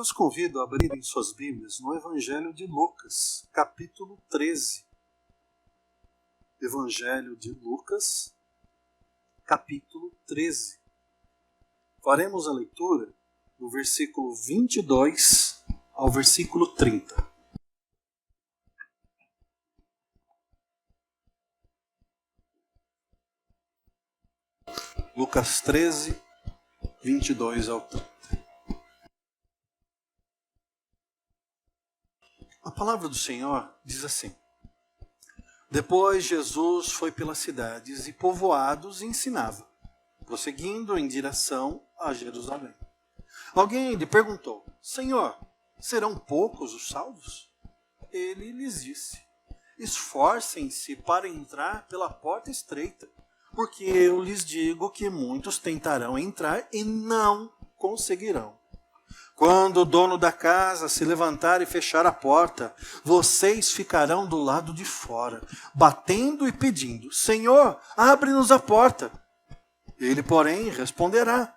os convido a abrirem suas Bíblias no Evangelho de Lucas, capítulo 13. Evangelho de Lucas, capítulo 13. Faremos a leitura do versículo 22 ao versículo 30. Lucas 13, 22 ao 30. A palavra do Senhor diz assim: Depois Jesus foi pelas cidades e povoados e ensinava, prosseguindo em direção a Jerusalém. Alguém lhe perguntou: Senhor, serão poucos os salvos? Ele lhes disse: Esforcem-se para entrar pela porta estreita, porque eu lhes digo que muitos tentarão entrar e não conseguirão. Quando o dono da casa se levantar e fechar a porta, vocês ficarão do lado de fora, batendo e pedindo: Senhor, abre-nos a porta. Ele, porém, responderá: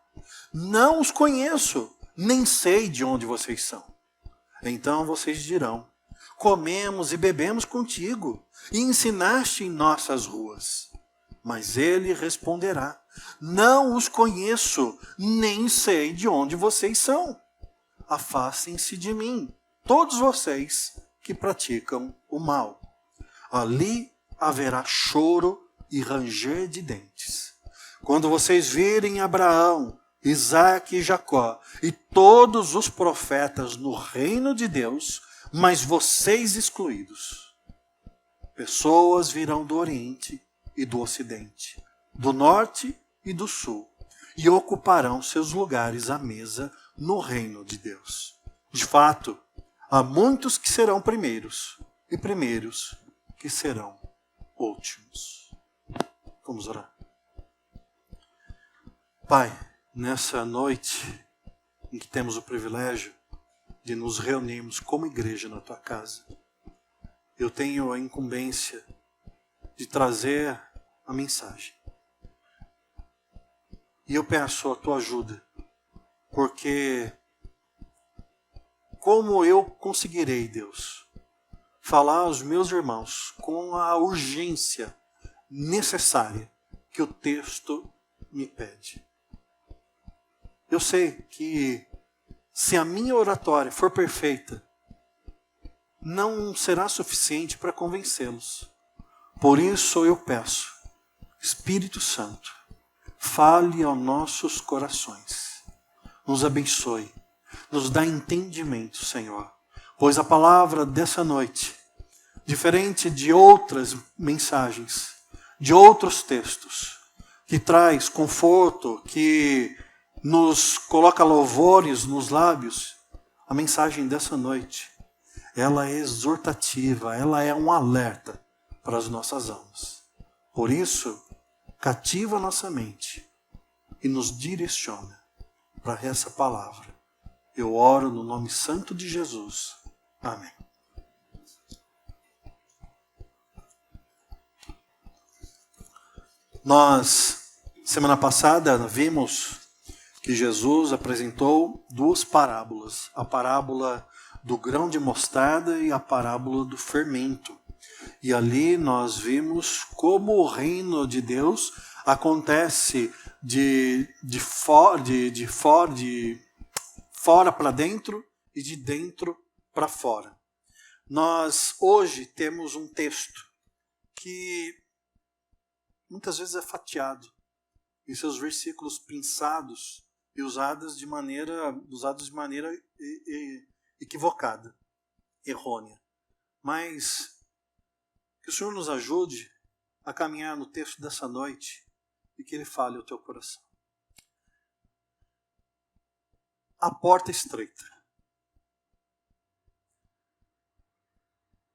Não os conheço, nem sei de onde vocês são. Então vocês dirão: Comemos e bebemos contigo, e ensinaste em nossas ruas. Mas ele responderá: Não os conheço, nem sei de onde vocês são. Afastem-se de mim, todos vocês que praticam o mal. Ali haverá choro e ranger de dentes. Quando vocês virem Abraão, Isaque e Jacó e todos os profetas no reino de Deus, mas vocês excluídos. Pessoas virão do Oriente e do Ocidente, do Norte e do Sul, e ocuparão seus lugares à mesa no reino de Deus. De fato, há muitos que serão primeiros, e primeiros que serão últimos. Vamos orar. Pai, nessa noite em que temos o privilégio de nos reunirmos como igreja na Tua casa, eu tenho a incumbência de trazer a mensagem. E eu peço a Tua ajuda, porque como eu conseguirei, Deus, falar aos meus irmãos com a urgência necessária que o texto me pede? Eu sei que se a minha oratória for perfeita, não será suficiente para convencê-los. Por isso eu peço, Espírito Santo, fale aos nossos corações. Nos abençoe, nos dá entendimento, Senhor. Pois a palavra dessa noite, diferente de outras mensagens, de outros textos, que traz conforto, que nos coloca louvores nos lábios, a mensagem dessa noite, ela é exortativa, ela é um alerta para as nossas almas. Por isso, cativa a nossa mente e nos direciona para essa palavra. Eu oro no nome santo de Jesus. Amém. Nós, semana passada, vimos que Jesus apresentou duas parábolas. A parábola do grão de mostarda e a parábola do fermento. E ali nós vimos como o reino de Deus acontece de fora para dentro e de dentro para fora. Nós hoje temos um texto que muitas vezes é fatiado, em seus versículos pinçados e usados de maneira equivocada, errônea. Mas que o Senhor nos ajude a caminhar no texto dessa noite e que Ele fale ao teu coração. A porta estreita.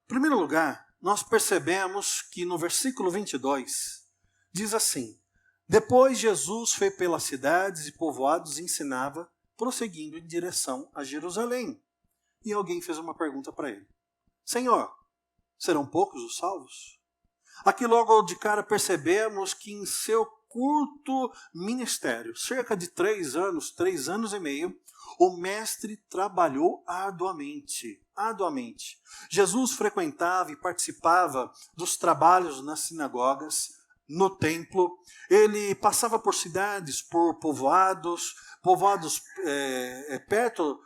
Em primeiro lugar, nós percebemos que no versículo 22 diz assim: Depois Jesus foi pelas cidades e povoados e ensinava, prosseguindo em direção a Jerusalém. E alguém fez uma pergunta para ele: Senhor, serão poucos os salvos? Aqui logo de cara percebemos que em seu curto ministério, cerca de 3 anos, 3 anos e meio, o mestre trabalhou arduamente. Jesus frequentava e participava dos trabalhos nas sinagogas, no templo. Ele passava por cidades, por povoados perto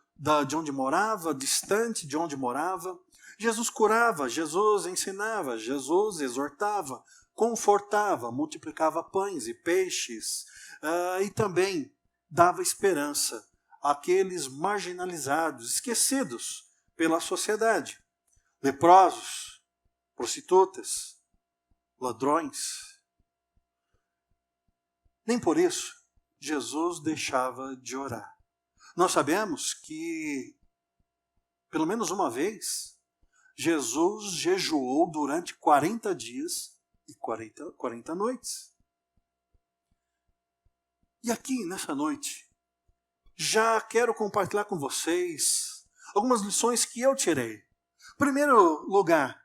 de onde morava, distante de onde morava. Jesus curava, Jesus ensinava, Jesus exortava, confortava, multiplicava pães e peixes, e também dava esperança àqueles marginalizados, esquecidos pela sociedade. Leprosos, prostitutas, ladrões. Nem por isso Jesus deixava de orar. Nós sabemos que, pelo menos uma vez, Jesus jejuou durante 40 dias e 40 noites. E aqui, nessa noite, já quero compartilhar com vocês algumas lições que eu tirei. Em primeiro lugar,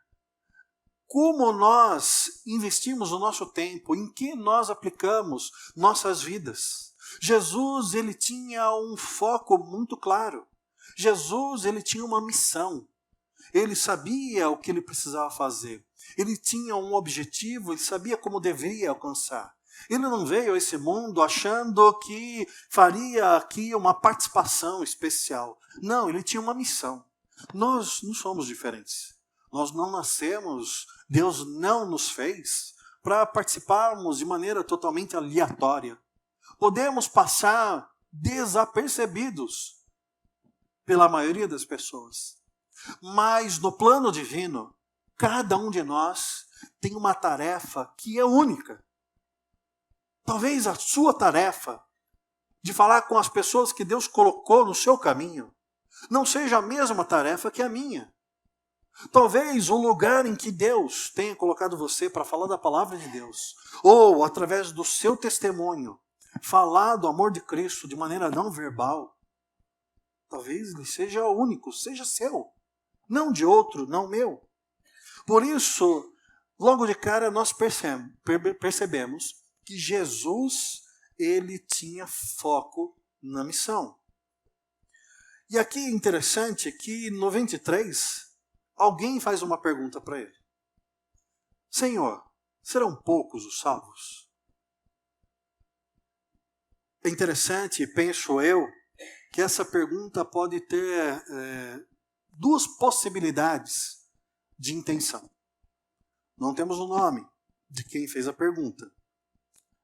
como nós investimos o nosso tempo, em que nós aplicamos nossas vidas. Jesus, ele tinha um foco muito claro. Jesus, ele tinha uma missão. Ele sabia o que ele precisava fazer. Ele tinha um objetivo, ele sabia como deveria alcançar. Ele não veio a esse mundo achando que faria aqui uma participação especial. Não, ele tinha uma missão. Nós não somos diferentes. Nós não nascemos, Deus não nos fez para participarmos de maneira totalmente aleatória. Podemos passar desapercebidos pela maioria das pessoas. Mas no plano divino, cada um de nós tem uma tarefa que é única. Talvez a sua tarefa de falar com as pessoas que Deus colocou no seu caminho não seja a mesma tarefa que a minha. Talvez o lugar em que Deus tenha colocado você para falar da palavra de Deus, ou através do seu testemunho, falar do amor de Cristo de maneira não verbal, talvez ele seja único, seja seu, não de outro, não meu. Por isso, logo de cara nós percebemos que Jesus, ele tinha foco na missão. E aqui é interessante que no 23, alguém faz uma pergunta para ele. Senhor, serão poucos os salvos? É interessante, penso eu, que essa pergunta pode ter duas possibilidades de intenção. Não temos o nome de quem fez a pergunta,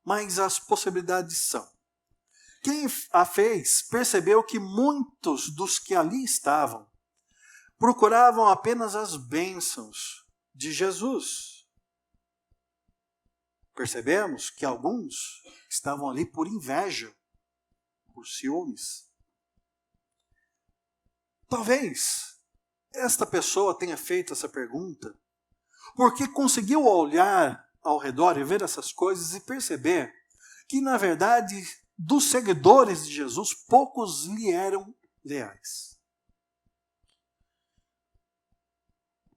mas as possibilidades são: quem a fez percebeu que muitos dos que ali estavam procuravam apenas as bênçãos de Jesus. Percebemos que alguns estavam ali por inveja, por ciúmes. Talvez esta pessoa tenha feito essa pergunta porque conseguiu olhar ao redor e ver essas coisas e perceber que, na verdade, dos seguidores de Jesus, poucos lhe eram leais.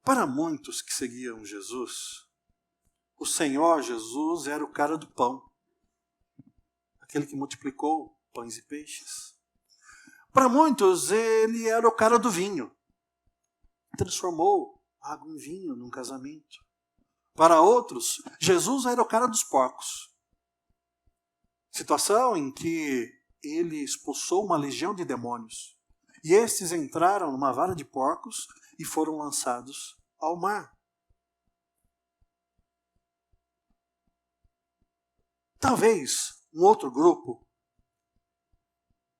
Para muitos que seguiam Jesus, o Senhor Jesus era o cara do pão, aquele que multiplicou pães e peixes. Para muitos, ele era o cara do vinho, transformou água em vinho num casamento. Para outros, Jesus era o cara dos porcos, situação em que ele expulsou uma legião de demônios, e estes entraram numa vara de porcos e foram lançados ao mar. Talvez um outro grupo,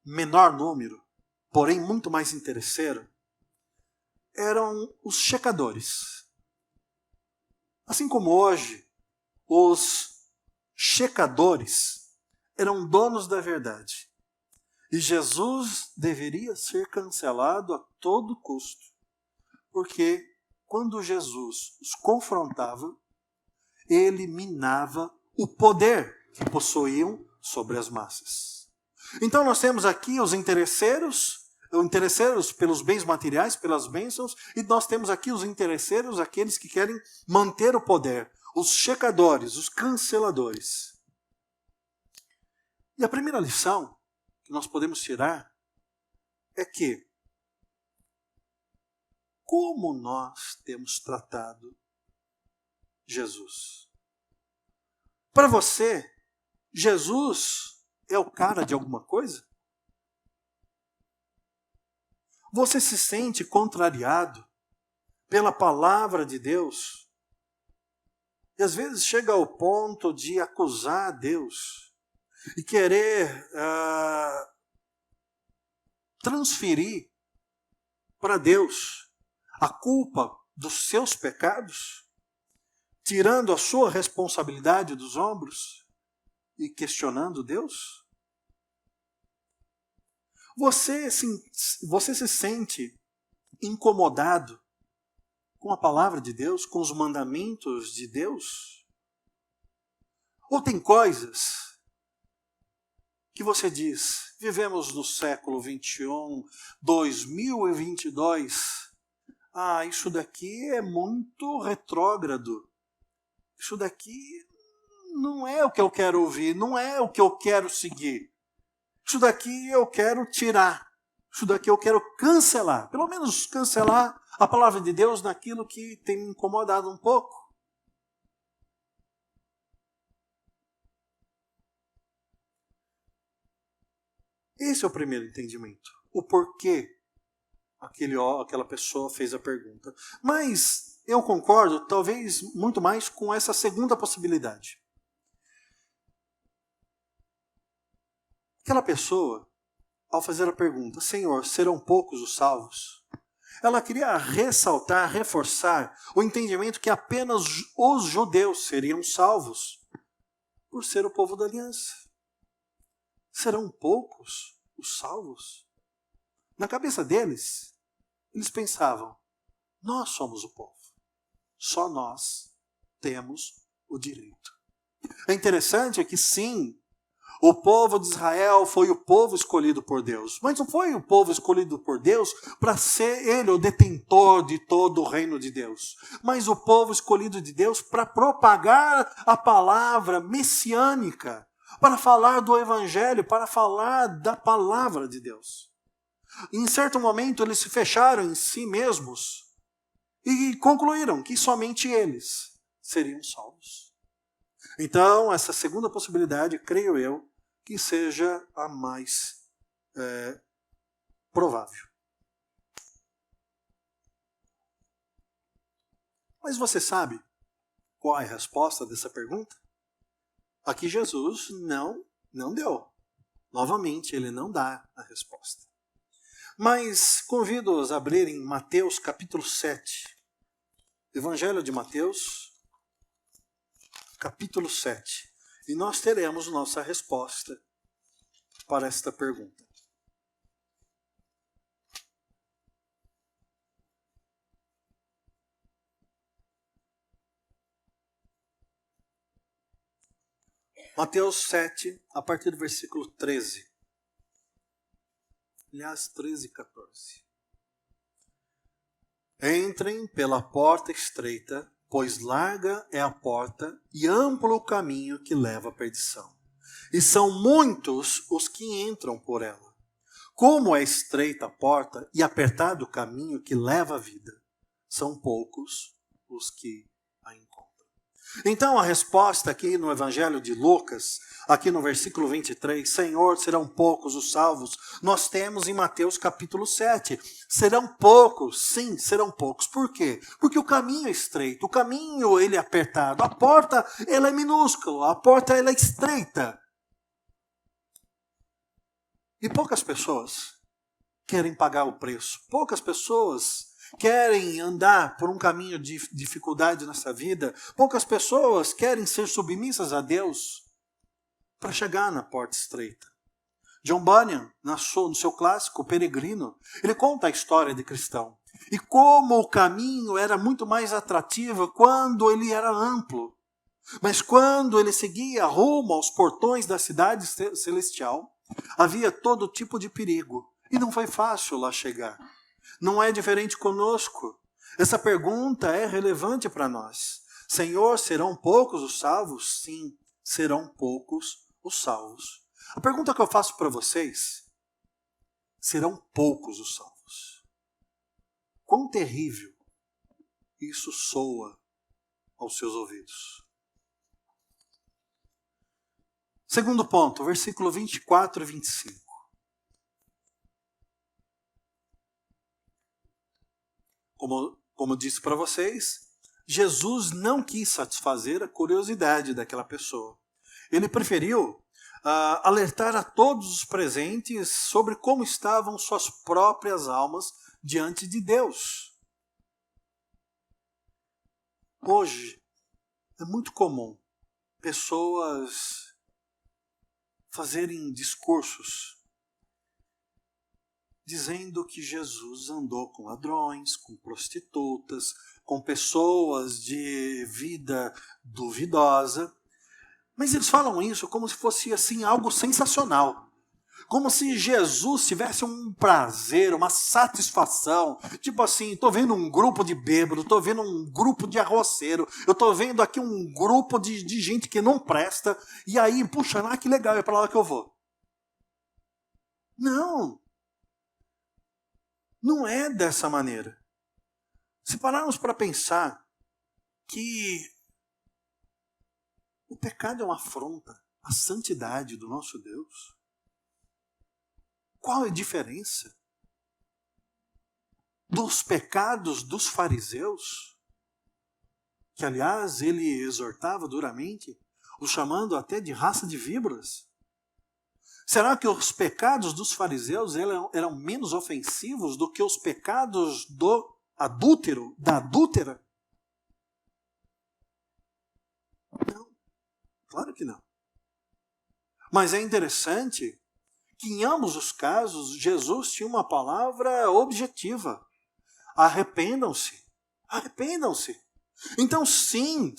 menor número, porém muito mais interesseiro, eram os checadores. Assim como hoje, os checadores eram donos da verdade. E Jesus deveria ser cancelado a todo custo. Porque quando Jesus os confrontava, ele minava o poder que possuíam sobre as massas. Então nós temos aqui os interesseiros pelos bens materiais, pelas bênçãos, e nós temos aqui os interesseiros, aqueles que querem manter o poder, os checadores, os canceladores. E a primeira lição que nós podemos tirar é que como nós temos tratado Jesus. Para você, Jesus é o cara de alguma coisa? Você se sente contrariado pela palavra de Deus? E às vezes chega ao ponto de acusar Deus e querer transferir para Deus a culpa dos seus pecados, tirando a sua responsabilidade dos ombros e questionando Deus? Você se sente incomodado com a palavra de Deus, com os mandamentos de Deus? Ou tem coisas que você diz, vivemos no século 21, 2022, isso daqui é muito retrógrado, isso daqui não é o que eu quero ouvir, não é o que eu quero seguir. Isso daqui eu quero tirar. Isso daqui eu quero cancelar. Pelo menos cancelar a palavra de Deus naquilo que tem me incomodado um pouco. Esse é o primeiro entendimento. O porquê aquela pessoa fez a pergunta. Mas eu concordo, talvez, muito mais com essa segunda possibilidade. Aquela pessoa, ao fazer a pergunta, Senhor, serão poucos os salvos? Ela queria ressaltar, reforçar o entendimento que apenas os judeus seriam salvos por ser o povo da aliança. Serão poucos os salvos? Na cabeça deles, eles pensavam, nós somos o povo. Só nós temos o direito. É interessante que sim, o povo de Israel foi o povo escolhido por Deus. Mas não foi o povo escolhido por Deus para ser ele o detentor de todo o reino de Deus. Mas o povo escolhido de Deus para propagar a palavra messiânica, para falar do evangelho, para falar da palavra de Deus. E em certo momento eles se fecharam em si mesmos e concluíram que somente eles seriam salvos. Então, essa segunda possibilidade, creio eu, que seja a mais provável. Mas você sabe qual é a resposta dessa pergunta? Aqui Jesus não deu. Novamente, ele não dá a resposta. Mas convido-os a abrirem Mateus capítulo 7. Evangelho de Mateus, capítulo 7. E nós teremos nossa resposta para esta pergunta. Mateus 7, a partir do versículo 13. Aliás, 13 e 14. Entrem pela porta estreita, pois larga é a porta e amplo o caminho que leva à perdição. E são muitos os que entram por ela. Como é estreita a porta e apertado o caminho que leva à vida, são poucos os que a encontram. Então a resposta aqui no Evangelho de Lucas, aqui no versículo 23, Senhor, serão poucos os salvos, nós temos em Mateus capítulo 7. Serão poucos, sim, serão poucos. Por quê? Porque o caminho é estreito, o caminho ele é apertado, a porta ela é minúscula, a porta ela é estreita. E poucas pessoas querem pagar o preço, poucas pessoas querem andar por um caminho de dificuldade nessa vida, poucas pessoas querem ser submissas a Deus para chegar na porta estreita. John Bunyan, no seu clássico Peregrino, ele conta a história de cristão. E como o caminho era muito mais atrativo quando ele era amplo. Mas quando ele seguia rumo aos portões da cidade celestial, havia todo tipo de perigo. E não foi fácil lá chegar. Não é diferente conosco. Essa pergunta é relevante para nós. Senhor, serão poucos os salvos? Sim, serão poucos os salvos. A pergunta que eu faço para vocês: serão poucos os salvos? Quão terrível isso soa aos seus ouvidos? Segundo ponto, versículo 24 e 25. Como eu disse para vocês, Jesus não quis satisfazer a curiosidade daquela pessoa. Ele preferiu alertar a todos os presentes sobre como estavam suas próprias almas diante de Deus. Hoje, é muito comum pessoas fazerem discursos dizendo que Jesus andou com ladrões, com prostitutas, com pessoas de vida duvidosa. Mas eles falam isso como se fosse assim algo sensacional. Como se Jesus tivesse um prazer, uma satisfação. Tipo assim, estou vendo um grupo de bêbados, estou vendo um grupo de arroceiro, eu estou vendo aqui um grupo de gente que não presta, e aí, puxa, que legal, é para lá que eu vou. Não é dessa maneira. Se pararmos para pensar que o pecado é uma afronta à santidade do nosso Deus, qual é a diferença dos pecados dos fariseus, que aliás ele exortava duramente, os chamando até de raça de víboras? Será que os pecados dos fariseus eram menos ofensivos do que os pecados do adúltero, da adúltera? Não, claro que não. Mas é interessante que em ambos os casos Jesus tinha uma palavra objetiva: arrependam-se, arrependam-se. Então sim,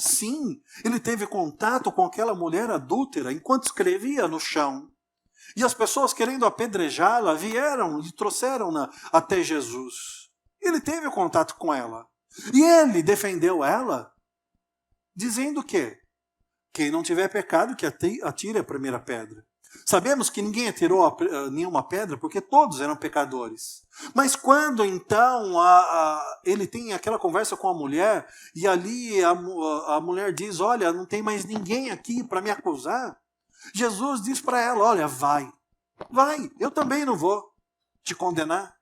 ele teve contato com aquela mulher adúltera enquanto escrevia no chão. E as pessoas querendo apedrejá-la vieram e trouxeram-na até Jesus. Ele teve contato com ela. E ele defendeu ela, dizendo que quem não tiver pecado, que atire a primeira pedra. Sabemos que ninguém atirou nenhuma pedra, porque todos eram pecadores. Mas quando então ele tem aquela conversa com a mulher, e ali a mulher diz: olha, não tem mais ninguém aqui para me acusar. Jesus diz para ela: olha, vai, eu também não vou te condenar.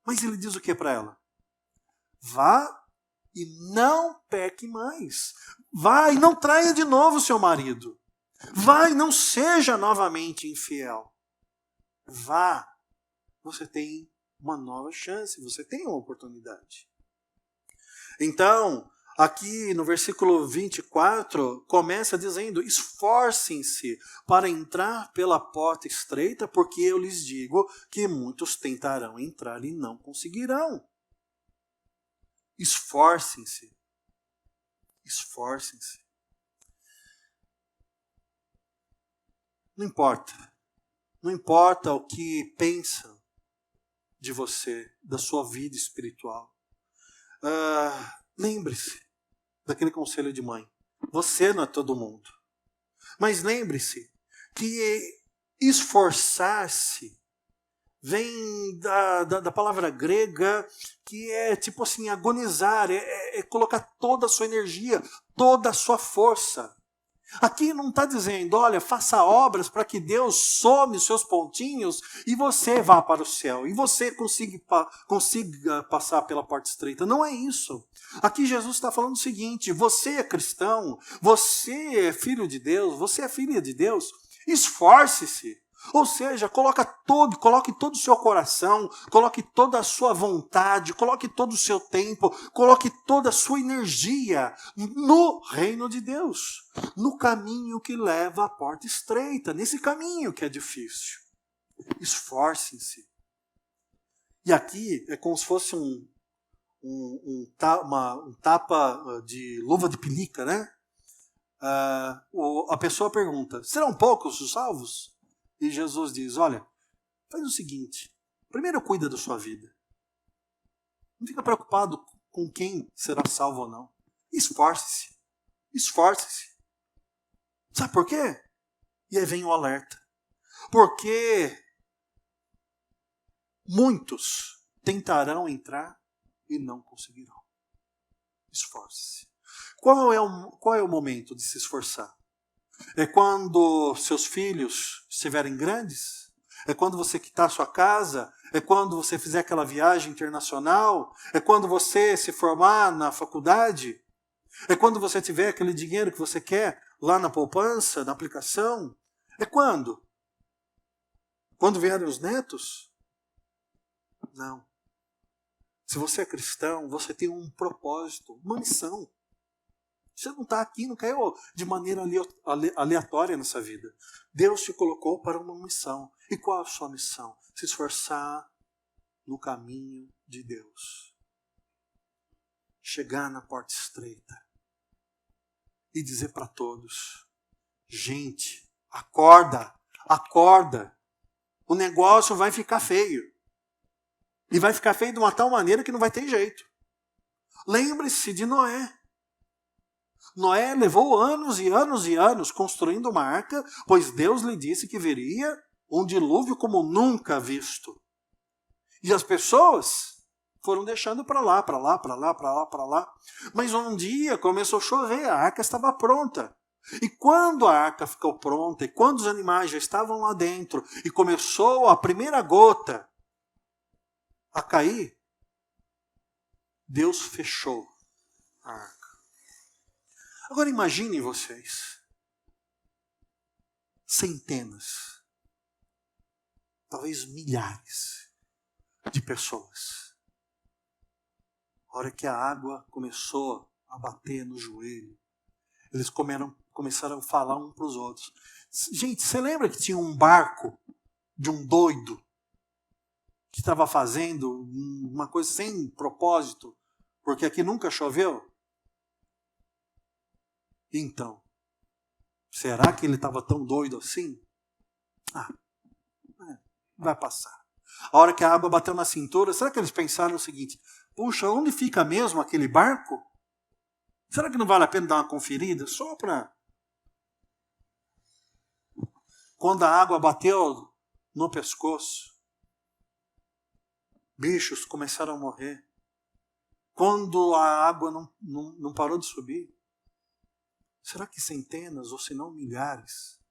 Mas ele diz o que para ela? Vá e não peque mais. Vá e não traia de novo seu marido. Vá e não seja novamente infiel. Vá, você tem uma nova chance, você tem uma oportunidade. Então, aqui no versículo 24, começa dizendo: esforcem-se para entrar pela porta estreita, porque eu lhes digo que muitos tentarão entrar e não conseguirão. Esforcem-se. Esforcem-se. Não importa o que pensam de você, da sua vida espiritual. Lembre-se daquele conselho de mãe: você não é todo mundo. Mas lembre-se que esforçar-se vem da palavra grega, que é tipo assim, agonizar, é colocar toda a sua energia, toda a sua força. Aqui não está dizendo: olha, faça obras para que Deus some os seus pontinhos e você vá para o céu, e você consiga passar pela porta estreita. Não é isso. Aqui Jesus está falando o seguinte: você é cristão, você é filho de Deus, você é filha de Deus, esforce-se. Ou seja, coloque todo o seu coração, coloque toda a sua vontade, coloque todo o seu tempo, coloque toda a sua energia no reino de Deus, no caminho que leva à porta estreita, nesse caminho que é difícil. Esforcem-se. E aqui é como se fosse um tapa de luva de pelica, né? A pessoa pergunta: serão poucos os salvos? E Jesus diz: olha, faz o seguinte, primeiro cuida da sua vida. Não fica preocupado com quem será salvo ou não. Esforce-se. Esforce-se. Sabe por quê? E aí vem o alerta. Porque muitos tentarão entrar e não conseguirão. Esforce-se. Qual é o momento de se esforçar? É quando seus filhos estiverem grandes? É quando você quitar sua casa? É quando você fizer aquela viagem internacional? É quando você se formar na faculdade? É quando você tiver aquele dinheiro que você quer lá na poupança, na aplicação? É quando? Quando vierem os netos? Não. Se você é cristão, você tem um propósito, uma missão. Você não está aqui, não caiu de maneira aleatória nessa vida. Deus te colocou para uma missão. E qual a sua missão? Se esforçar no caminho de Deus. Chegar na porta estreita. E dizer para todos, gente, acorda, acorda. O negócio vai ficar feio. E vai ficar feio de uma tal maneira que não vai ter jeito. Lembre-se de Noé. Noé levou anos e anos e anos construindo uma arca, pois Deus lhe disse que viria um dilúvio como nunca visto. E as pessoas foram deixando para lá, para lá, para lá, para lá, para lá. Mas um dia começou a chover, a arca estava pronta. E quando a arca ficou pronta, e quando os animais já estavam lá dentro, e começou a primeira gota a cair, Deus fechou a arca. Agora imaginem vocês, centenas, talvez milhares de pessoas. A hora que a água começou a bater no joelho, eles começaram a falar um para os outros. Gente, você lembra que tinha um barco de um doido que estava fazendo uma coisa sem propósito, porque aqui nunca choveu? Então, será que ele estava tão doido assim? Vai passar. A hora que a água bateu na cintura, será que eles pensaram o seguinte: puxa, onde fica mesmo aquele barco? Será que não vale a pena dar uma conferida? Só para... Quando a água bateu no pescoço, bichos começaram a morrer. Quando a água não parou de subir, será que centenas, ou se não milhares,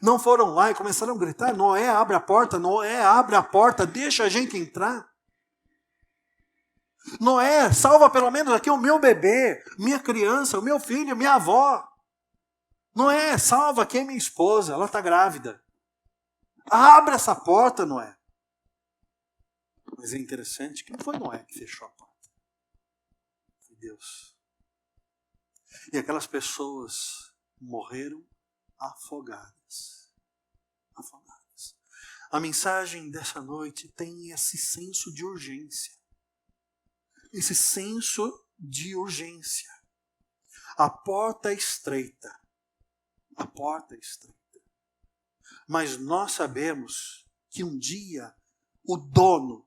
não foram lá e começaram a gritar: Noé, abre a porta, Noé, abre a porta, deixa a gente entrar. Noé, salva pelo menos aqui o meu bebê, minha criança, o meu filho, minha avó. Noé, salva aqui a minha esposa, ela está grávida. Abre essa porta, Noé. Mas é interessante que não foi Noé que fechou a porta. Foi Deus. E aquelas pessoas morreram afogadas. Afogadas. A mensagem dessa noite tem esse senso de urgência. Esse senso de urgência. A porta é estreita. A porta é estreita. Mas nós sabemos que um dia o dono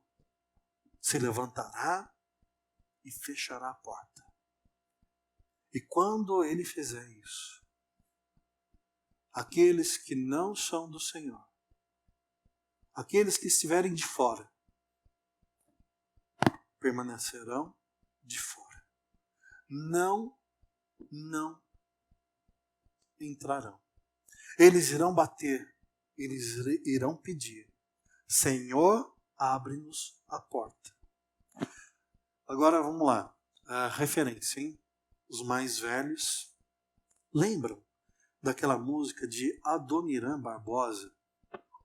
se levantará e fechará a porta. E quando ele fizer isso, aqueles que não são do Senhor, aqueles que estiverem de fora, permanecerão de fora. Não entrarão. Eles irão bater, eles irão pedir: Senhor, abre-nos a porta. Agora vamos lá, a referência, hein? Os mais velhos lembram daquela música de Adoniran Barbosa,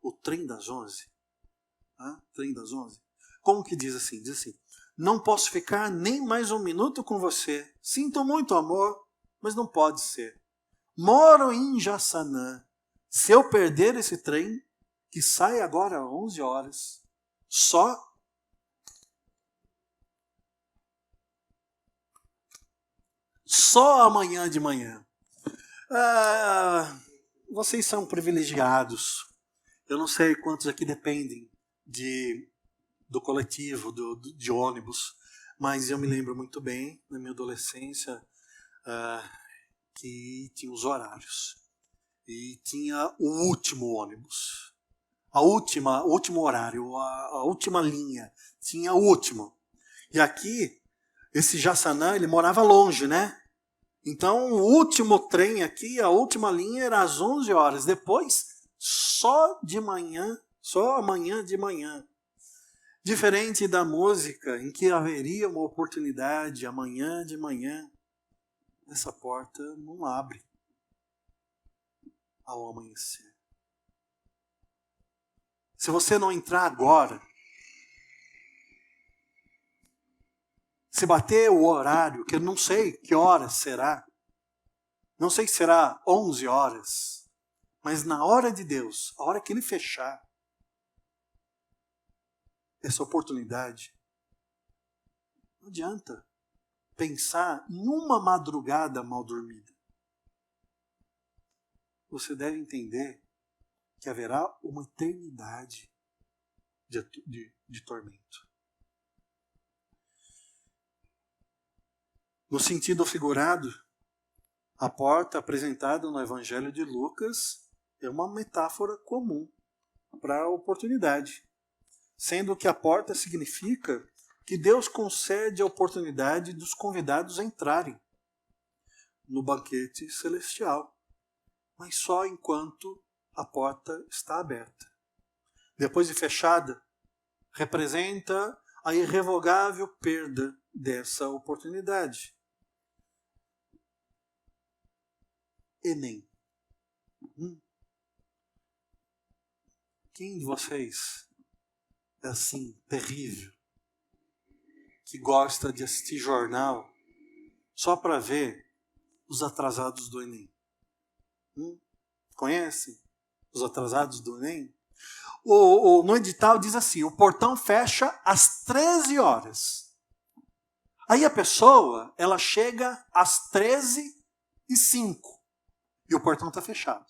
o Trem das 11? Trem das 11? Como que diz assim? Diz assim: não posso ficar nem mais um minuto com você. Sinto muito amor, mas não pode ser. Moro em Jaçanã. Se eu perder esse trem, que sai agora às 11 horas, só amanhã de manhã. Vocês são privilegiados. Eu não sei quantos aqui dependem do coletivo, de ônibus, mas eu me lembro muito bem, na minha adolescência, que tinha os horários. E tinha o último ônibus. o último horário, a última linha. Tinha o último. E aqui, esse Jassanã, ele morava longe, né? Então, o último trem aqui, a última linha era às 11 horas. Depois, só de manhã, só amanhã de manhã. Diferente da música, em que haveria uma oportunidade amanhã de manhã, essa porta não abre ao amanhecer. Se você não entrar agora, se bater o horário, que eu não sei que horas será, não sei se será 11 horas, mas na hora de Deus, a hora que Ele fechar essa oportunidade, não adianta pensar em uma madrugada mal dormida. Você deve entender que haverá uma eternidade de tormento. No sentido figurado, a porta apresentada no Evangelho de Lucas é uma metáfora comum para a oportunidade, sendo que a porta significa que Deus concede a oportunidade dos convidados entrarem no banquete celestial, mas só enquanto a porta está aberta. Depois de fechada, representa a irrevogável perda dessa oportunidade. Enem. Quem de vocês é assim, terrível, que gosta de assistir jornal só para ver os atrasados do Enem? Conhecem os atrasados do Enem? No edital diz assim, o portão fecha às 13 horas. Aí a pessoa, ela chega às 13h05 e o portão está fechado.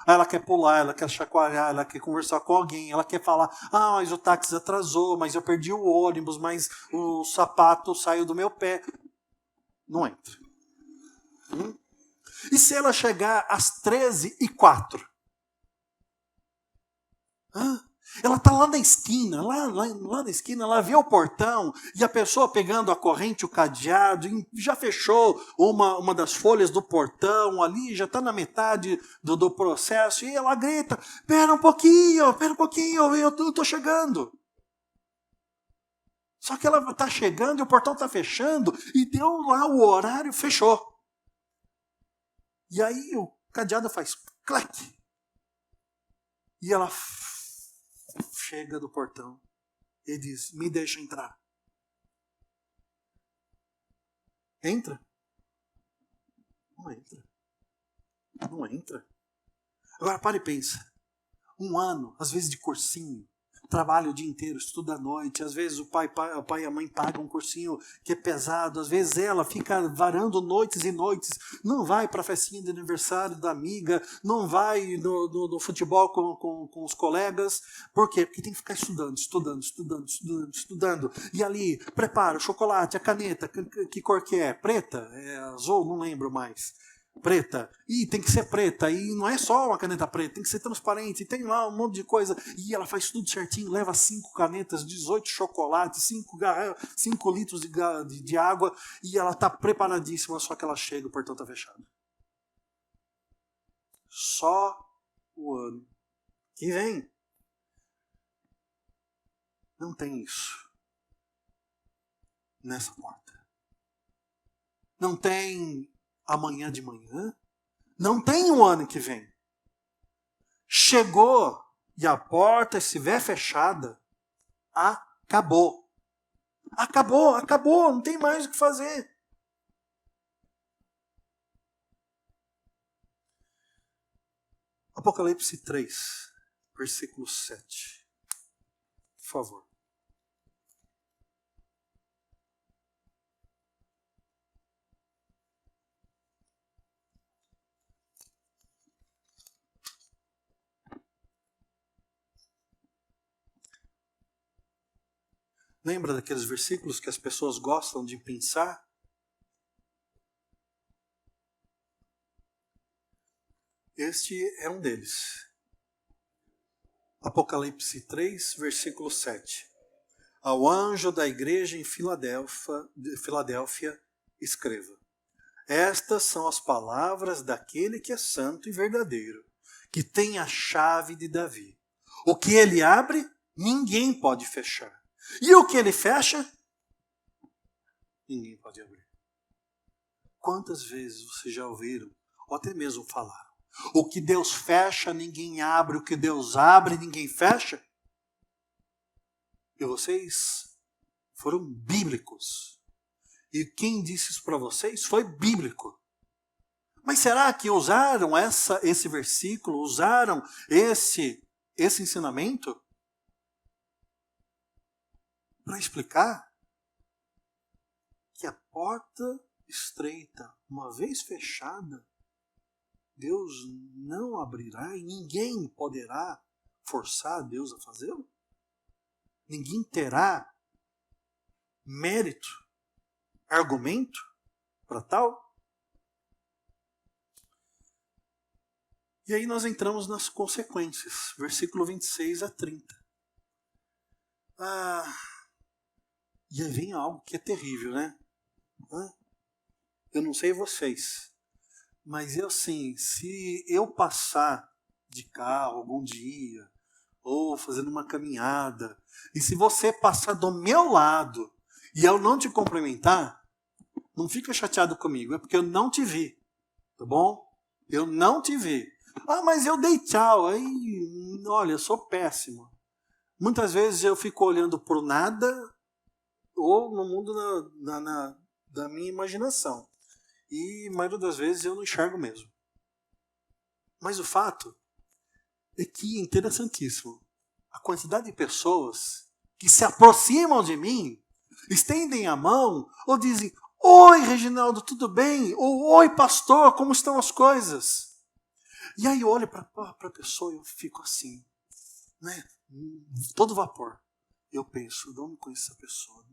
Aí ela quer pular, ela quer chacoalhar, ela quer conversar com alguém, ela quer falar, mas o táxi atrasou, mas eu perdi o ônibus, mas o sapato saiu do meu pé. Não entra. E se ela chegar às 13h04? Ela está lá na esquina, lá na esquina, ela vê o portão e a pessoa pegando a corrente, o cadeado, já fechou uma das folhas do portão ali, já está na metade do processo, e ela grita, pera um pouquinho, eu estou chegando. Só que ela está chegando e o portão está fechando, e deu lá o horário, fechou. E aí o cadeado faz clac. E ela chega do portão e diz, me deixa entrar. Entra? Não entra. Não entra. Agora para e pensa. Um ano, às vezes de cursinho, trabalha o dia inteiro, estuda à noite, às vezes o pai e a mãe pagam um cursinho que é pesado, às vezes ela fica varando noites e noites, não vai para a festinha de aniversário da amiga, não vai no futebol com os colegas. Por quê? Porque tem que ficar estudando. E ali, prepara o chocolate, a caneta, que cor que é? Preta? É azul? Não lembro mais. Preta, e tem que ser preta, e não é só uma caneta preta, tem que ser transparente, tem lá um monte de coisa, e ela faz tudo certinho, leva 5 canetas, 18 chocolates, 5 litros de água, e ela está preparadíssima, só que ela chega, o portão está fechado. Só o ano que vem não tem isso nessa porta. Não tem amanhã de manhã, não tem o ano que vem. Chegou e a porta estiver fechada, acabou. Acabou, não tem mais o que fazer. Apocalipse 3, versículo 7. Por favor. Lembra daqueles versículos que as pessoas gostam de pensar? Este é um deles. Apocalipse 3, versículo 7. Ao anjo da igreja em Filadélfia, escreva: estas são as palavras daquele que é santo e verdadeiro, que tem a chave de Davi. O que ele abre, ninguém pode fechar. E o que ele fecha, ninguém pode abrir. Quantas vezes vocês já ouviram, ou até mesmo falaram: o que Deus fecha, ninguém abre. O que Deus abre, ninguém fecha? E vocês foram bíblicos. E quem disse isso para vocês foi bíblico. Mas será que usaram esse versículo, usaram esse ensinamento para explicar que a porta estreita, uma vez fechada, Deus não abrirá e ninguém poderá forçar Deus a fazê-lo? Ninguém terá mérito, argumento para tal? E aí nós entramos nas consequências, versículo 26 a 30. E aí vem algo que é terrível, né? Eu não sei vocês, mas eu sim, se eu passar de carro algum dia, ou fazendo uma caminhada, e se você passar do meu lado e eu não te cumprimentar, não fica chateado comigo, é porque eu não te vi, tá bom? Eu não te vi. Mas eu dei tchau, aí, olha, eu sou péssimo. Muitas vezes eu fico olhando pro nada, ou no mundo da minha imaginação. E a maioria das vezes eu não enxergo mesmo. Mas o fato é que é interessantíssimo. A quantidade de pessoas que se aproximam de mim, estendem a mão, ou dizem: oi, Reginaldo, tudo bem? Ou oi, pastor, como estão as coisas? E aí eu olho para a pessoa e eu fico assim, né? Todo vapor. Eu penso: eu não conheço essa pessoa.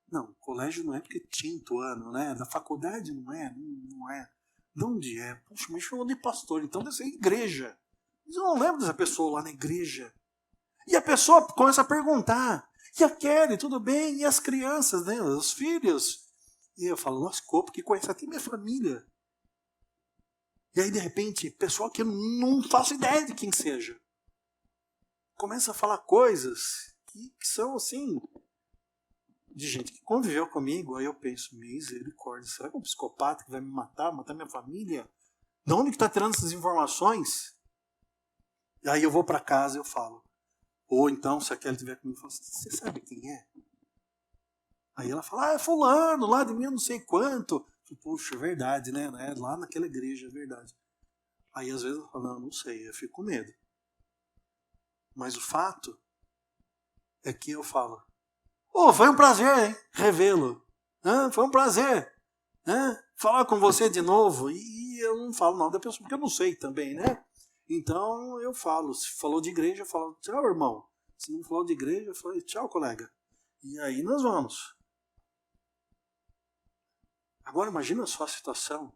Não, colégio não é porque é quinto ano, né? Da faculdade não é. De onde é? Puxa, me chamou de pastor, então deve ser igreja. Mas eu não lembro dessa pessoa lá na igreja. E a pessoa começa a perguntar: e a Kelly, tudo bem? E as crianças, né? Os filhos? E eu falo: lascou, porque conhece até minha família. E aí, de repente, pessoal que eu não faço ideia de quem seja, começa a falar coisas que são assim, de gente que conviveu comigo. Aí eu penso: misericórdia, será que é um psicopata que vai me matar minha família? De onde que está tirando essas informações? E aí eu vou para casa e eu falo. Ou então, se a Kelly estiver comigo, eu falo: você sabe quem é? Aí ela fala: é fulano, lá de mim eu não sei quanto. Puxa, é verdade, né? Lá naquela igreja, é verdade. Aí às vezes eu falo: não sei, eu fico com medo. Mas o fato é que eu falo: foi um prazer, hein, revê-lo. Foi um prazer falar com você de novo. E eu não falo nada da pessoa, porque eu não sei também, né? Então eu falo: se falou de igreja, eu falo: tchau, irmão. Se não falou de igreja, eu falo: tchau, colega. E aí nós vamos. Agora imagina só a situação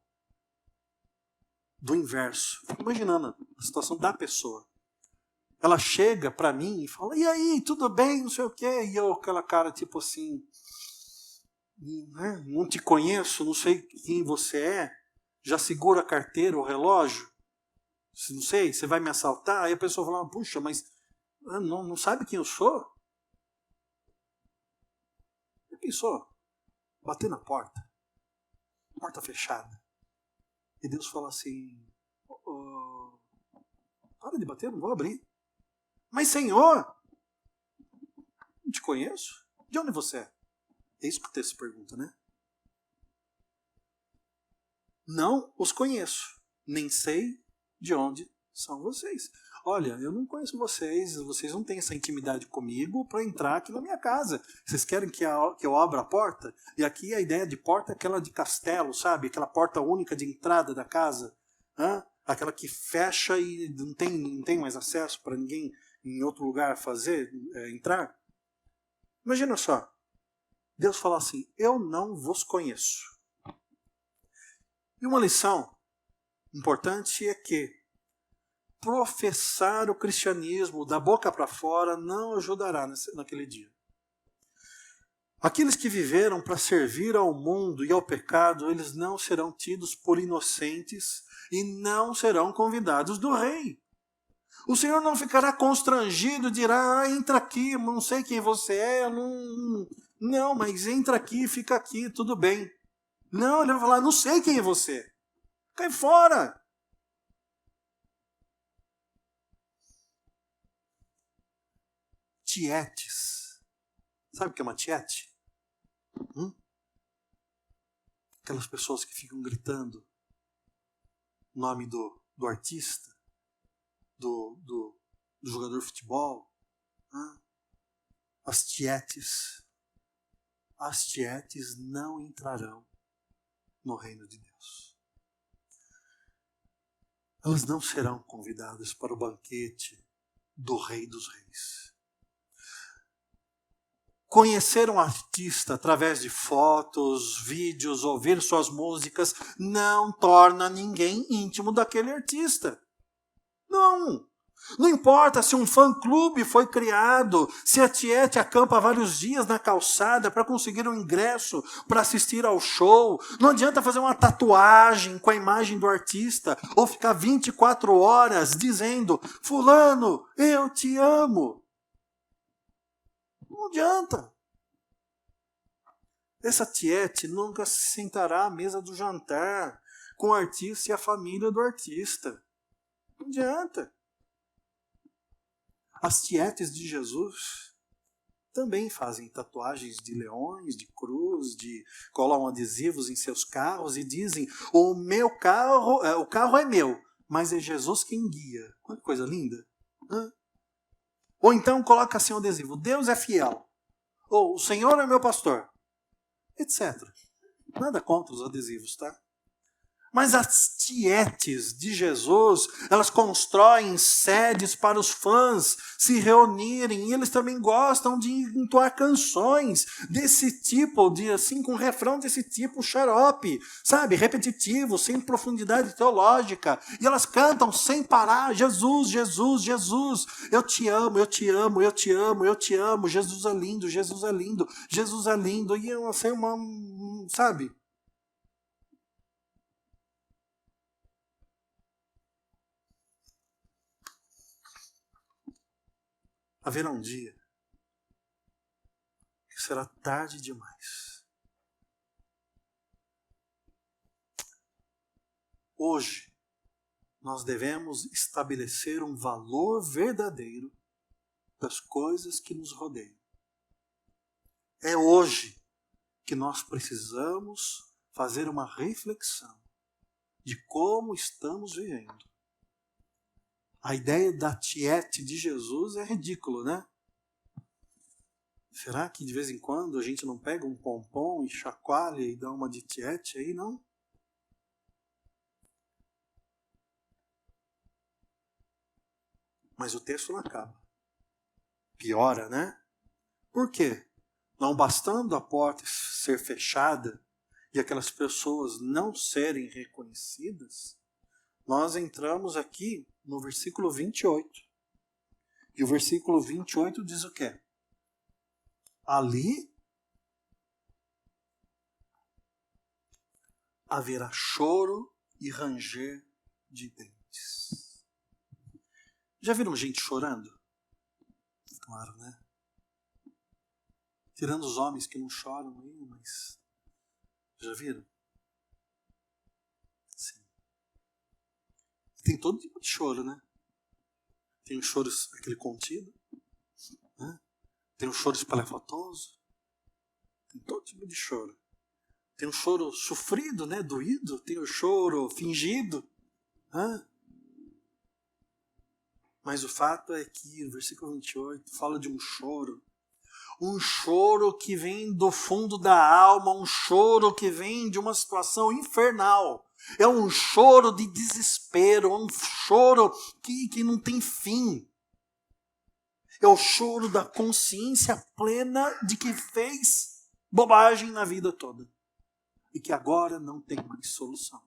do inverso. Fico imaginando a situação da pessoa. Ela chega para mim e fala: e aí, tudo bem, não sei o quê? E eu, aquela cara tipo assim: não te conheço, não sei quem você é, já segura a carteira, o relógio, não sei, você vai me assaltar? Aí a pessoa fala: puxa, mas não sabe quem eu sou? Já pensou? Bater na porta fechada, e Deus fala assim: para de bater, não vou abrir. Mas Senhor, não te conheço? De onde você é? É isso que o texto pergunta, né? Não os conheço, nem sei de onde são vocês. Olha, eu não conheço vocês não têm essa intimidade comigo para entrar aqui na minha casa. Vocês querem que eu abra a porta? E aqui a ideia de porta é aquela de castelo, sabe? Aquela porta única de entrada da casa. Aquela que fecha e não tem mais acesso para ninguém em outro lugar entrar. Imagina só. Deus fala assim: eu não vos conheço. E uma lição importante é que professar o cristianismo da boca para fora não ajudará naquele dia. Aqueles que viveram para servir ao mundo e ao pecado, eles não serão tidos por inocentes e não serão convidados do rei. O Senhor não ficará constrangido, dirá, entra aqui, não sei quem você é, não, mas entra aqui, fica aqui, tudo bem. Não, ele vai falar, não sei quem é você. Cai fora. Tietes. Sabe o que é uma tiete? Aquelas pessoas que ficam gritando o nome do artista, do jogador de futebol. As tietes não entrarão no reino de Deus. Elas não serão convidadas para o banquete do Rei dos Reis. Conhecer um artista através de fotos, vídeos, ouvir suas músicas, não torna ninguém íntimo daquele artista. Não! Não importa se um fã-clube foi criado, se a tiete acampa vários dias na calçada para conseguir um ingresso para assistir ao show. Não adianta fazer uma tatuagem com a imagem do artista ou ficar 24 horas dizendo, fulano, eu te amo. Não adianta. Essa tiete nunca se sentará à mesa do jantar com o artista e a família do artista. Não adianta. As tietes de Jesus também fazem tatuagens de leões, de cruz, colam adesivos em seus carros e dizem, o carro é meu, mas é Jesus quem guia. Olha que coisa linda. Ou então coloca assim um adesivo, Deus é fiel. Ou o Senhor é meu pastor. Etc. Nada contra os adesivos, tá? Mas as tietes de Jesus, elas constroem sedes para os fãs se reunirem. E eles também gostam de entoar canções desse tipo, com refrão desse tipo xarope, sabe? Repetitivo, sem profundidade teológica. E elas cantam sem parar, Jesus, Jesus, Jesus. Eu te amo, eu te amo, eu te amo, eu te amo. Jesus é lindo, Jesus é lindo, Jesus é lindo. E eu sei sabe? Haverá um dia que será tarde demais. Hoje, nós devemos estabelecer um valor verdadeiro das coisas que nos rodeiam. É hoje que nós precisamos fazer uma reflexão de como estamos vivendo. A ideia da tiete de Jesus é ridículo, né? Será que de vez em quando a gente não pega um pompom e chacoalha e dá uma de tiete aí, não? Mas o texto não acaba. Piora, né? Por quê? Não bastando a porta ser fechada e aquelas pessoas não serem reconhecidas, nós entramos aqui no versículo 28. E o versículo 28 diz o quê? Ali haverá choro e ranger de dentes. Já viram gente chorando? Claro, né? Tirando os homens que não choram aí, mas já viram? Sim. Tem todo tipo de choro, né? Tem um choro, aquele contido, né? Tem um choro espalhafatoso, tem todo tipo de choro. Tem um choro sofrido, né? Doído, tem o choro fingido, né? Mas o fato é que o versículo 28 fala de um choro que vem do fundo da alma, um choro que vem de uma situação infernal. É um choro de desespero, um choro que não tem fim. É o choro da consciência plena de que fez bobagem na vida toda e que agora não tem mais solução.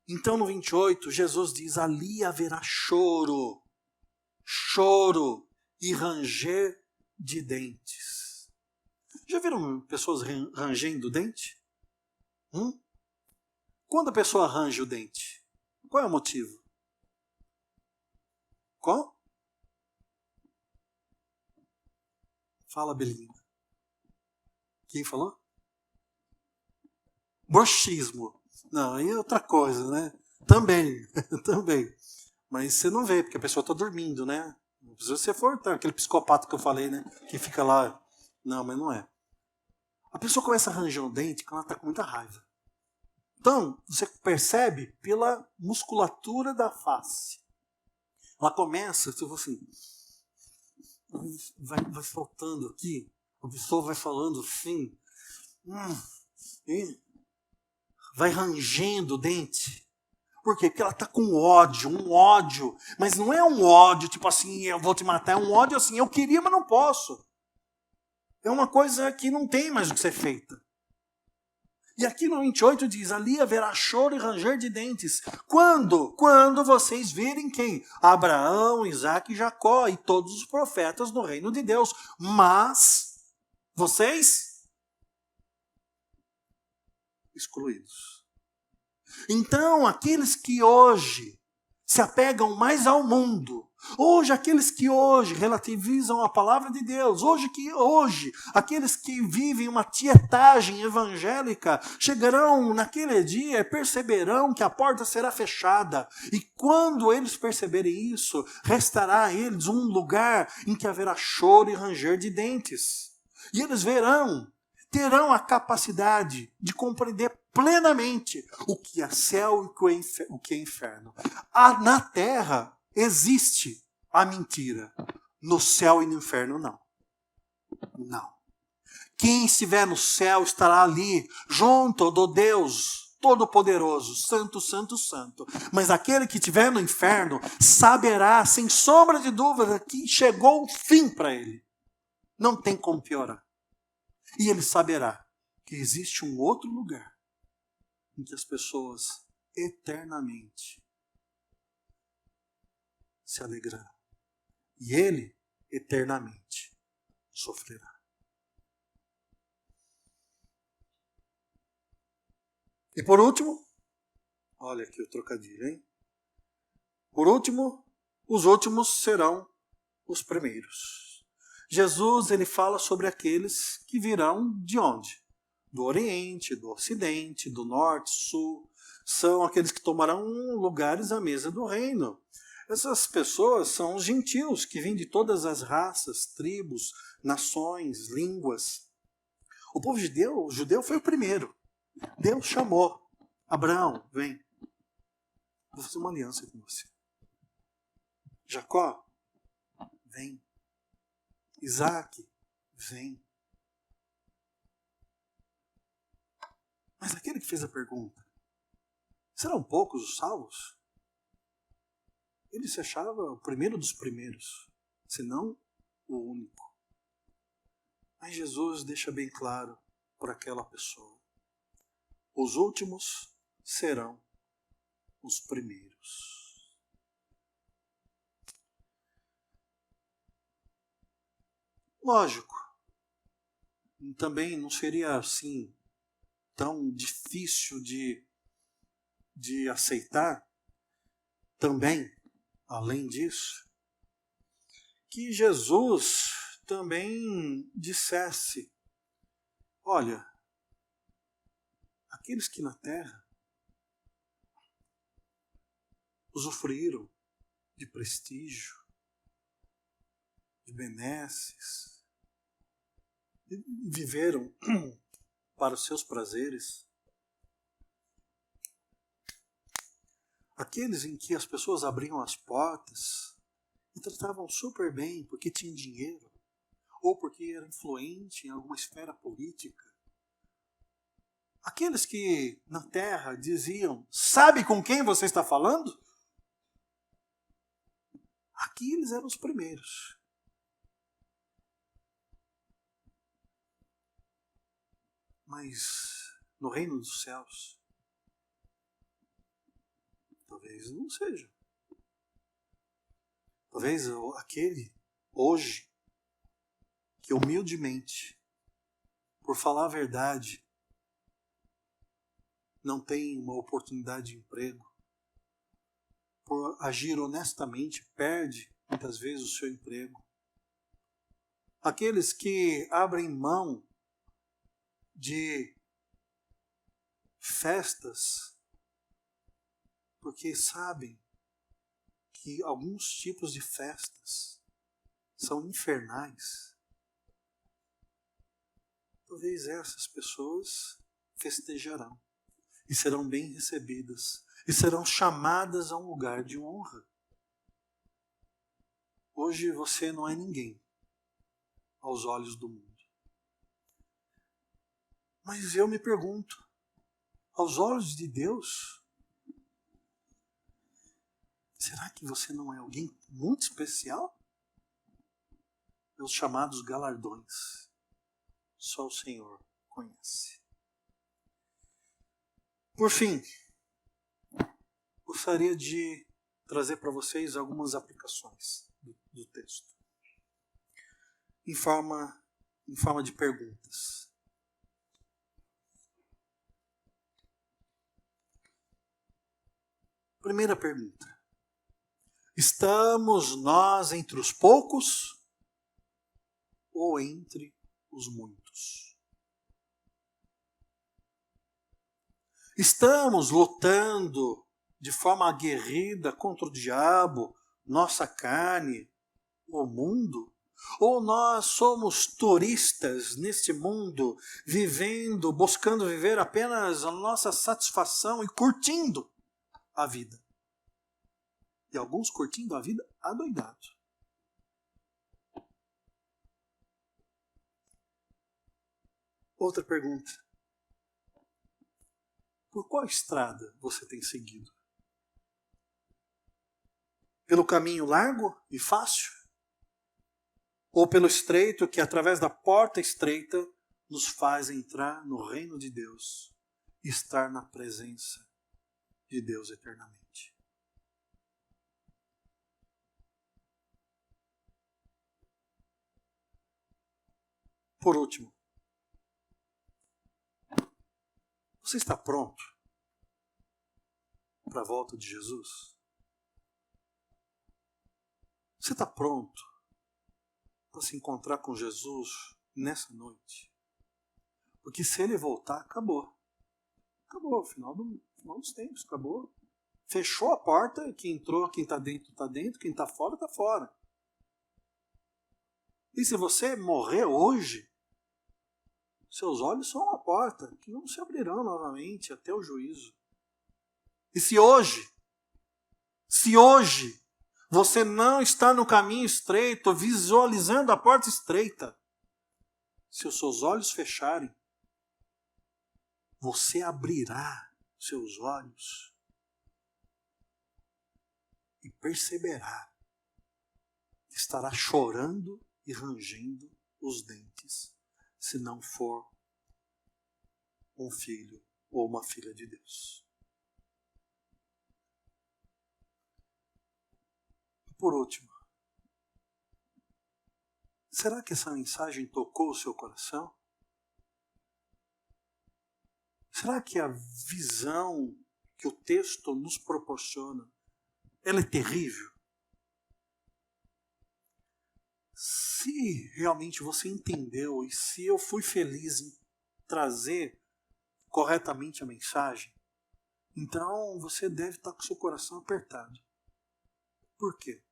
Então no 28, Jesus diz, ali haverá choro, choro e ranger de dentes. Já viram pessoas rangendo o dente? Quando a pessoa range o dente, qual é o motivo? Qual? Fala, Belinda. Quem falou? Bruxismo. Não, aí é outra coisa, né? Também, também. Mas você não vê, porque a pessoa está dormindo, né? Se você for aquele psicopata que eu falei, né? Que fica lá. Não, mas não é. A pessoa começa a ranger o dente quando ela está com muita raiva. Então, você percebe pela musculatura da face. Ela começa, tipo assim, vai soltando aqui, a pessoa vai falando assim, e vai rangendo o dente. Por quê? Porque ela está com ódio, um ódio. Mas não é um ódio, tipo assim, eu vou te matar. É um ódio assim, eu queria, mas não posso. É uma coisa que não tem mais o que ser feita. E aqui no 28 diz, ali haverá choro e ranger de dentes. Quando? Quando vocês virem quem? Abraão, Isaac e Jacó e todos os profetas no reino de Deus. Mas, vocês? Excluídos. Então, aqueles que hoje se apegam mais ao mundo, hoje aqueles que hoje relativizam a palavra de Deus, hoje aqueles que vivem uma tietagem evangélica, chegarão naquele dia e perceberão que a porta será fechada. E quando eles perceberem isso, restará a eles um lugar em que haverá choro e ranger de dentes. E eles terão a capacidade de compreender plenamente o que é céu e o que é inferno. Na terra existe a mentira. No céu e no inferno, não. Não. Quem estiver no céu estará ali, junto do Deus Todo-Poderoso, Santo, Santo, Santo. Mas aquele que estiver no inferno saberá, sem sombra de dúvida, que chegou o fim para ele. Não tem como piorar. E ele saberá que existe um outro lugar em que as pessoas eternamente se alegrarão. E ele eternamente sofrerá. E por último, olha aqui o trocadilho, hein? Por último, os últimos serão os primeiros. Jesus, ele fala sobre aqueles que virão de onde? Do Oriente, do Ocidente, do Norte, Sul. São aqueles que tomarão lugares à mesa do reino. Essas pessoas são os gentios, que vêm de todas as raças, tribos, nações, línguas. O povo judeu foi o primeiro. Deus chamou. Abraão, vem. Vou fazer uma aliança com você. Jacó, vem. Isaac, vem. Mas aquele que fez a pergunta, serão poucos os salvos? Ele se achava o primeiro dos primeiros, se não o único. Mas Jesus deixa bem claro para aquela pessoa: os últimos serão os primeiros. Lógico, também não seria assim tão difícil de aceitar, também, além disso, que Jesus também dissesse: olha, aqueles que na terra usufruíram de prestígio, de benesses, e viveram para os seus prazeres, aqueles em que as pessoas abriam as portas e tratavam super bem porque tinham dinheiro, ou porque era influente em alguma esfera política, aqueles que na terra diziam: sabe com quem você está falando? Aqui eles eram os primeiros. Mas no reino dos céus, talvez não seja. Talvez aquele, hoje, que humildemente, por falar a verdade, não tem uma oportunidade de emprego, por agir honestamente, perde muitas vezes o seu emprego. Aqueles que abrem mão de festas, porque sabem que alguns tipos de festas são infernais. Talvez essas pessoas festejarão e serão bem recebidas e serão chamadas a um lugar de honra. Hoje você não é ninguém aos olhos do mundo. Mas eu me pergunto, aos olhos de Deus, será que você não é alguém muito especial? Os chamados galardões, só o Senhor conhece. Por fim, gostaria de trazer para vocês algumas aplicações do texto, em forma de perguntas. Primeira pergunta: estamos nós entre os poucos ou entre os muitos? Estamos lutando de forma aguerrida contra o diabo, nossa carne, o mundo? Ou nós somos turistas neste mundo, vivendo, buscando viver apenas a nossa satisfação e curtindo a vida? E alguns curtindo a vida adoidado. Outra pergunta: por qual estrada você tem seguido? Pelo caminho largo e fácil? Ou pelo estreito que, através da porta estreita, nos faz entrar no reino de Deus e estar na presença de Deus eternamente? Por último, você está pronto para a volta de Jesus? Você está pronto para se encontrar com Jesus nessa noite? Porque se ele voltar, acabou. Acabou, final dos tempos, acabou. Fechou a porta, quem entrou, quem está dentro, quem está fora, está fora. E se você morrer hoje, seus olhos são uma porta que não se abrirão novamente até o juízo. E se hoje você não está no caminho estreito, visualizando a porta estreita, se os seus olhos fecharem, você abrirá seus olhos e perceberá que estará chorando e rangendo os dentes, se não for um filho ou uma filha de Deus. Por último, será que essa mensagem tocou o seu coração? Será que a visão que o texto nos proporciona, ela é terrível? Se realmente você entendeu e se eu fui feliz em trazer corretamente a mensagem, então você deve estar com seu coração apertado. Por quê?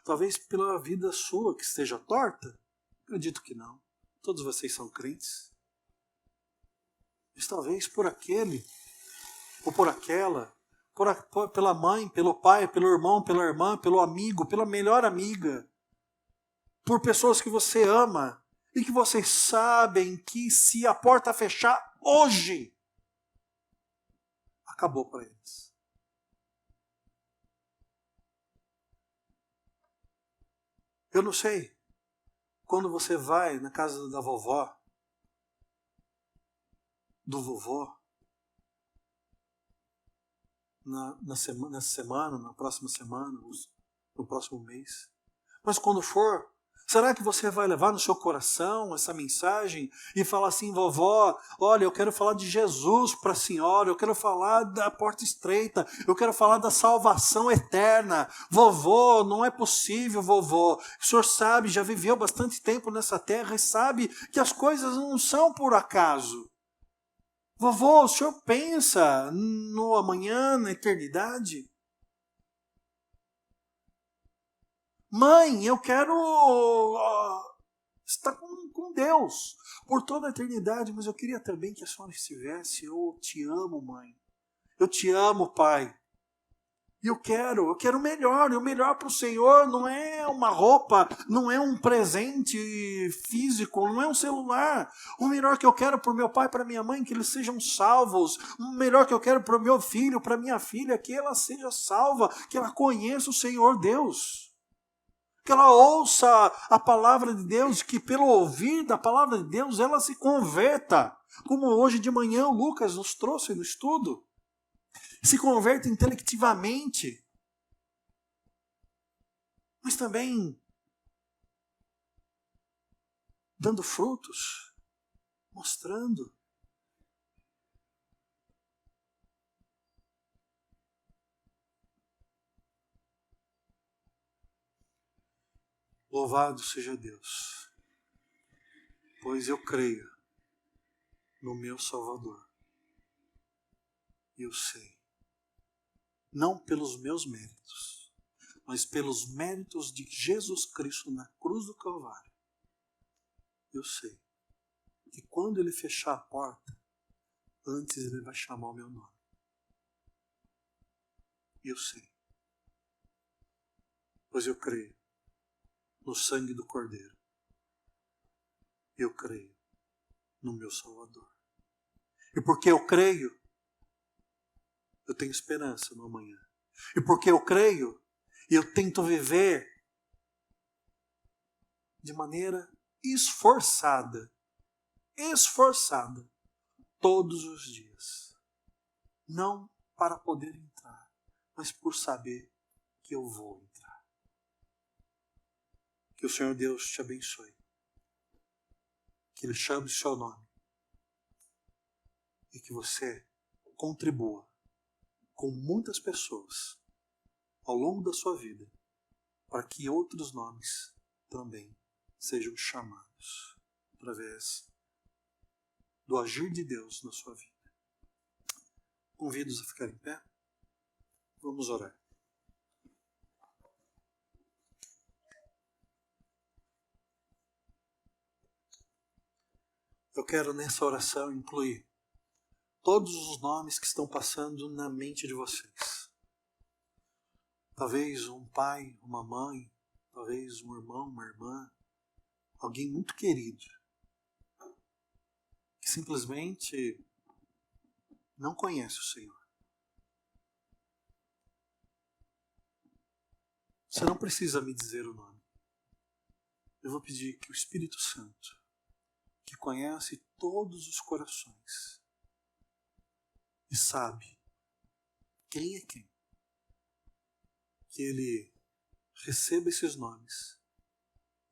Talvez pela vida sua que esteja torta? Acredito que não. Todos vocês são crentes. Mas talvez por aquele ou por aquela, pela mãe, pelo pai, pelo irmão, pela irmã, pelo amigo, pela melhor amiga, por pessoas que você ama e que vocês sabem que se a porta fechar hoje, acabou para eles. Eu não sei, quando você vai na casa da vovó, do vovô, nessa semana, na próxima semana, no próximo mês. Mas quando for, será que você vai levar no seu coração essa mensagem e falar assim: vovó, olha, eu quero falar de Jesus para a senhora, eu quero falar da porta estreita, eu quero falar da salvação eterna. Vovô, não é possível, vovô. O senhor sabe, já viveu bastante tempo nessa terra e sabe que as coisas não são por acaso. Vovô, o senhor pensa no amanhã, na eternidade? Mãe, eu quero estar com Deus por toda a eternidade, mas eu queria também que a senhora estivesse. Eu te amo, mãe. Eu te amo, pai. E eu quero o melhor. E o melhor para o Senhor não é uma roupa, não é um presente físico, não é um celular. O melhor que eu quero para o meu pai e para a minha mãe, que eles sejam salvos. O melhor que eu quero para o meu filho, para a minha filha, que ela seja salva, que ela conheça o Senhor Deus. Que ela ouça a palavra de Deus, que pelo ouvir da palavra de Deus ela se converta. Como hoje de manhã o Lucas nos trouxe no estudo. Se converta intelectivamente. Mas também dando frutos, mostrando. Louvado seja Deus, pois eu creio no meu Salvador. E eu sei, não pelos meus méritos, mas pelos méritos de Jesus Cristo na cruz do Calvário. Eu sei que quando Ele fechar a porta, antes Ele vai chamar o meu nome. Eu sei, pois eu creio no sangue do Cordeiro. Eu creio no meu Salvador. E porque eu creio, eu tenho esperança no amanhã. E porque eu creio, eu tento viver de maneira esforçada, todos os dias. Não para poder entrar, mas por saber que eu vou entrar. Que o Senhor Deus te abençoe. Que Ele chame o seu nome. E que você contribua com muitas pessoas ao longo da sua vida, para que outros nomes também sejam chamados através do agir de Deus na sua vida. Convido-os a ficar em pé. Vamos orar. Eu quero nessa oração incluir todos os nomes que estão passando na mente de vocês. Talvez um pai, uma mãe, talvez um irmão, uma irmã, alguém muito querido, que simplesmente não conhece o Senhor. Você não precisa me dizer o nome. Eu vou pedir que o Espírito Santo, que conhece todos os corações e sabe quem é quem, que Ele receba esses nomes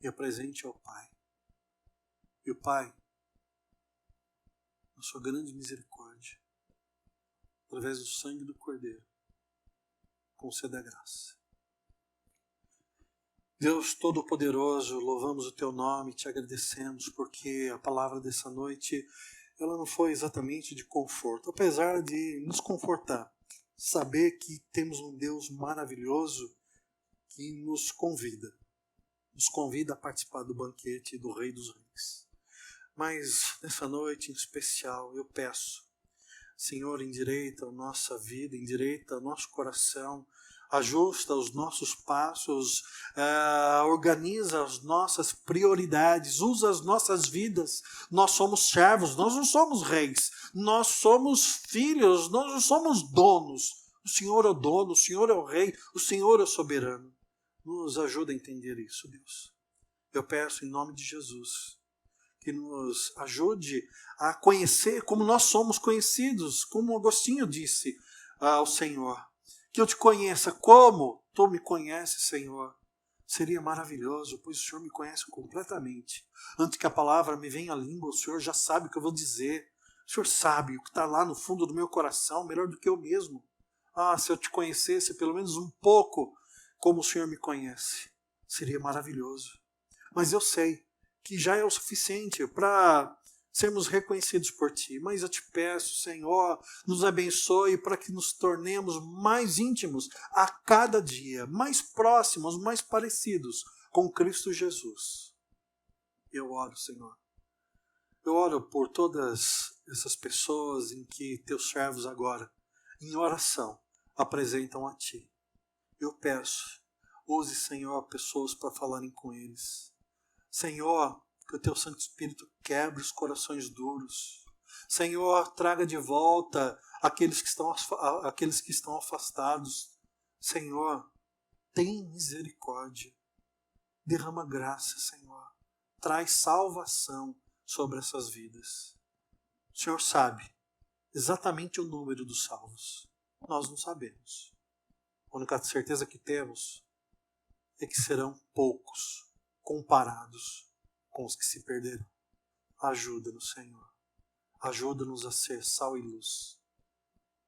e apresente ao Pai. E o Pai, na sua grande misericórdia, através do sangue do Cordeiro, conceda a graça. Deus Todo-Poderoso, louvamos o Teu nome, Te agradecemos, porque a palavra dessa noite, ela não foi exatamente de conforto, apesar de nos confortar, saber que temos um Deus maravilhoso que nos convida a participar do banquete do Rei dos Reis. Mas nessa noite em especial, eu peço, Senhor, endireita a nossa vida, endireita o nosso coração, ajusta os nossos passos, organiza as nossas prioridades, usa as nossas vidas. Nós somos servos, nós não somos reis, nós somos filhos, nós não somos donos. O Senhor é o dono, o Senhor é o rei, o Senhor é o soberano. Nos ajuda a entender isso, Deus. Eu peço em nome de Jesus, que nos ajude a conhecer como nós somos conhecidos, como Agostinho disse, ao Senhor. Que eu te conheça como tu me conheces, Senhor. Seria maravilhoso, pois o Senhor me conhece completamente. Antes que a palavra me venha à língua, o Senhor já sabe o que eu vou dizer. O Senhor sabe o que está lá no fundo do meu coração, melhor do que eu mesmo. Ah, se eu te conhecesse pelo menos um pouco como o Senhor me conhece, seria maravilhoso. Mas eu sei que já é o suficiente para sermos reconhecidos por Ti. Mas eu te peço, Senhor, nos abençoe para que nos tornemos mais íntimos a cada dia, mais próximos, mais parecidos com Cristo Jesus. Eu oro, Senhor. Eu oro por todas essas pessoas em que Teus servos agora, em oração, apresentam a Ti. Eu peço, use, Senhor, pessoas para falarem com eles. Senhor, que o Teu Santo Espírito quebre os corações duros. Senhor, traga de volta aqueles que estão afastados. Senhor, tem misericórdia. Derrama graça, Senhor. Traz salvação sobre essas vidas. O Senhor sabe exatamente o número dos salvos. Nós não sabemos. A única certeza que temos é que serão poucos comparados com os que se perderão. Ajuda-nos, Senhor. Ajuda-nos a ser sal e luz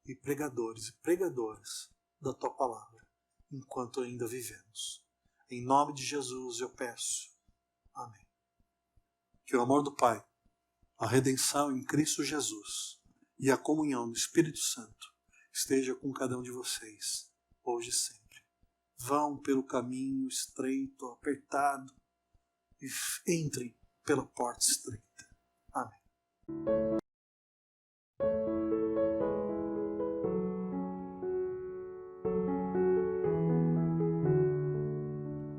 e pregadores e pregadoras da Tua palavra enquanto ainda vivemos. Em nome de Jesus eu peço. Amém. Que o amor do Pai, a redenção em Cristo Jesus e a comunhão do Espírito Santo esteja com cada um de vocês, hoje e sempre. Vão pelo caminho estreito, apertado, e entrem pela porta estreita. Amém.